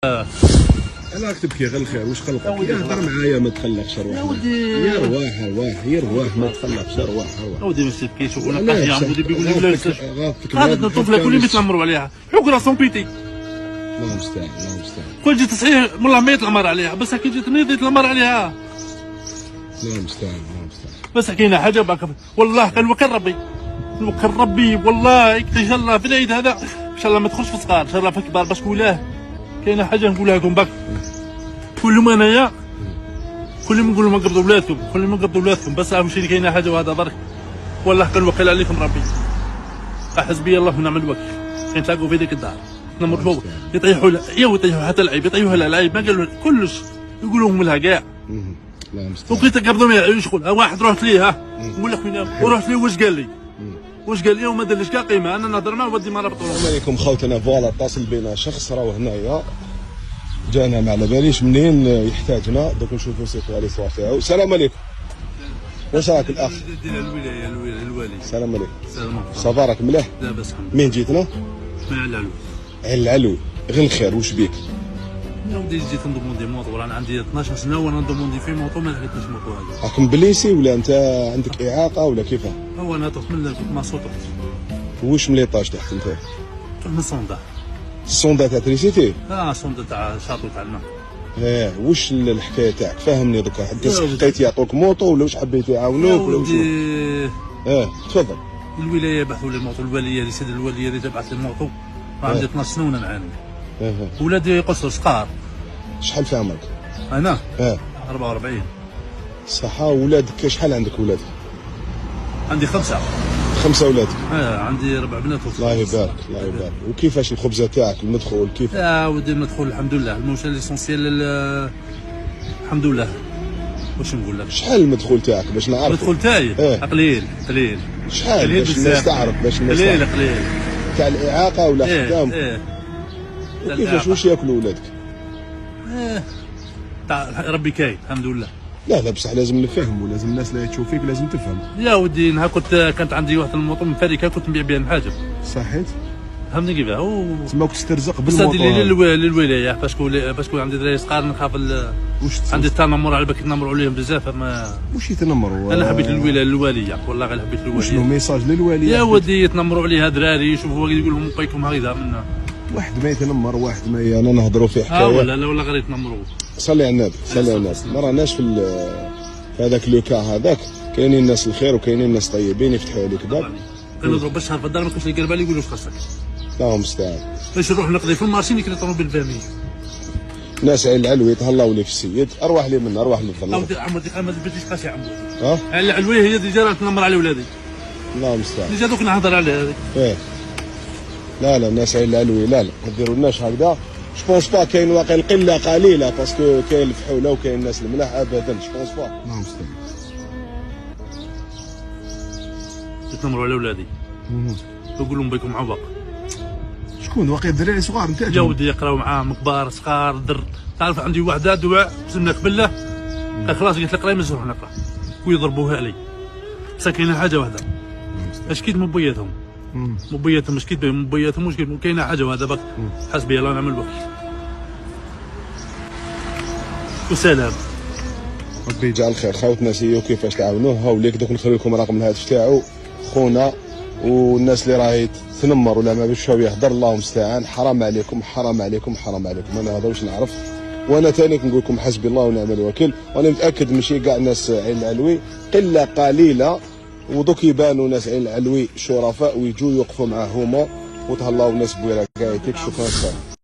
انا راك تبكي غير الخير واش خلقك؟ هضر معايا ما تخلقش رواح. يا ودي يا رواح ما تخلقش رواح. يا ودي ما تبكيش ولا قاعد يا ودي بيقول لي بلا هذا الطفله كل يوم يتنمروا عليها حكرا سون بيتي. الله المستعان الله المستعان. كل جيت تصحيح والله ما يتنمر عليها بس كي جيت نيض يتنمر عليها. الله المستعان الله المستعان. بس كاينه حاجه باك والله كنوكل ربي نوكل ربي والله ان شاء الله في العيد هذا ان شاء الله ما تدخلش في صغار ان شاء الله في كبار باش كولاه. كاينه حاجه نقولها لكم باك كل يوم انايا كل يوم نقول لهم قبضوا ولادكم كل يوم قبضوا ولادكم بس ماشي كاينه حاجه وهذا برك والله كنوكل عليكم ربي. حسبي الله ونعم الوكيل. نتلاقوا في ديك الدار نمر فوق يطيحوا يطيحوا حتى العيب يطيحوا لها العيب ما قالوا كلش يقولوا هم لها كاع. الله المستعان. وكي تقبضوا معايا شغل واحد رحت ليه نقول لك وين ورحت ليه واش قال لي واش قال لي وما دارليش كاع قيمه انا نهضر معاه ودي ما ربطوا. السلام عليكم خوتنا. فوالا اتصل بنا شخص راهو هنايا جانا ما على باليش منين يحتاجنا دوك نشوفوا سيكو لي صوار تاعو. السلام عليكم. واش راك الاخ؟ الولايه الوالي. السلام عليكم. السلام صافا راك مليح؟ لاباس الحمد مين جيتنا؟ لله. العلو عين العلوي غير الخير واش بيك؟ يا ودي جيت ندوموندي موطو انا عندي 12 سنه وانا ندوموندي في موطو ما لقيتش موطو هذا. راكم بليسي ولا انت عندك اعاقه ولا كيفاه؟ هو انا طفت من ما صوتت واش من ليطاج تحت انت؟ من الصوندا. الصوندا تاع تريسيتي؟ صوندا تاع شاطو تاع الماء. واش الحكايه تاعك فهمني دوكا انت حبيت يعطوك موطو ولا واش حبيت يعاونوك ولا واش؟ تفضل. الولايه بعثوا لي الموطو الواليه اللي سيد الواليه اللي جابت لي الموطو عندي 12 سنه وانا نعاني. ولادي قصر صغار. شحال في عمرك؟ انا 44. صحة. ولادك شحال عندك ولاد؟ عندي 5 ولادك؟ عندي 4 بنات الله يبارك الله يبارك. وكيفاش الخبزه تاعك المدخول كيف؟ ودي المدخول الحمد لله الموشى ليسونسيال الحمد لله. واش نقول لك؟ شحال المدخول تاعك باش نعرف؟ المدخول تاعي قليل. شحال باش الناس تعرف باش الناس قليل تاع الاعاقه ولا خدام؟ وكيفاش واش ياكلوا ولادك؟ ربي كاين الحمد لله. لا بصح لازم نفهم ولازم الناس اللي تشوف فيك لازم تفهم. يا ودي نهار كانت عندي واحد الموطو من فاركه كنت نبيع بها المحاجب. صحيت؟ فهمني كيفاه تما كنت تسترزق بالموطو. بس للولايه باسكو عندي دراري صغار نخاف عندي التنمر على بالك يتنمروا عليهم بزاف ما واش يتنمروا؟ انا حبيت الواليه والله غير حبيت الواليه. شنو ميساج للواليه؟ يا ودي يتنمروا عليها دراري يشوفوا يقول لهم بيكم هكذا منا واحد ما يتنمر واحد ما انا نهضروا في حكايه. ولا غير يتنمروا. صلي على النبي صلي على النبي. ما راناش في هذاك لو كا هذاك. كاينين الناس الخير وكاينين الناس طيبين يفتحوا عليك باب. كنضرب باش في الدار ما كنتش نلقى بالي يقولوا واش خاصك. الله المستعان. باش نروح نقضي في المارشي نكري طوموبيل فامي. ناس عين العلوي تهلاو لي في السيد ارواح لي منها ارواح لي فضل. عمودي ما تبديش قاسي عمودي. عين العلوي هي اللي جات تنمر على ولادي. الله المستعان. اللي جاتوك نهضر عليها هذيك. لا الناس عين العلوي لا ما ديرولناش هكذا. جو بونس با كاين واقع قله قليله باسكو كاين الفحوله وكاين الناس الملاح ابدا جو بونس با. الله المستعان. تنمروا على ولادي. تقول لهم بكم عوق. شكون واقع الدراري صغار نتاعهم؟ يا ودي يقراو معاهم كبار صغار در. تعرف عندي وحده دواء زلنا قبله خلاص قلت لك قراي ما نروح نقرا ويضربوها لي. بصح كاينه حاجه واحده اش كيد مبيتهم مش كيد مبيتهم مش كاينه حاجه وهذا باك. حسبي الله ونعم الوكيل. وسلام. ربي يجعل خير. خوتنا سيو كيفاش تعاونوه. هاو ليك دوك نخلي لكم رقم الهاتف تاعو خونا. والناس اللي راهي تنمر ولا ما باش يهضر الله المستعان. حرام عليكم حرام عليكم حرام عليكم. انا هذا واش نعرف. وانا ثاني كنقول لكم حسبي الله ونعم الوكيل. وانا متاكد ماشي كاع ناس عين العلوي قله قليله ودوك يبانوا ناس عين العلوي شرفاء ويجوا يوقفوا معاه هما وتهلاو ناس بويره كاع. شكرا.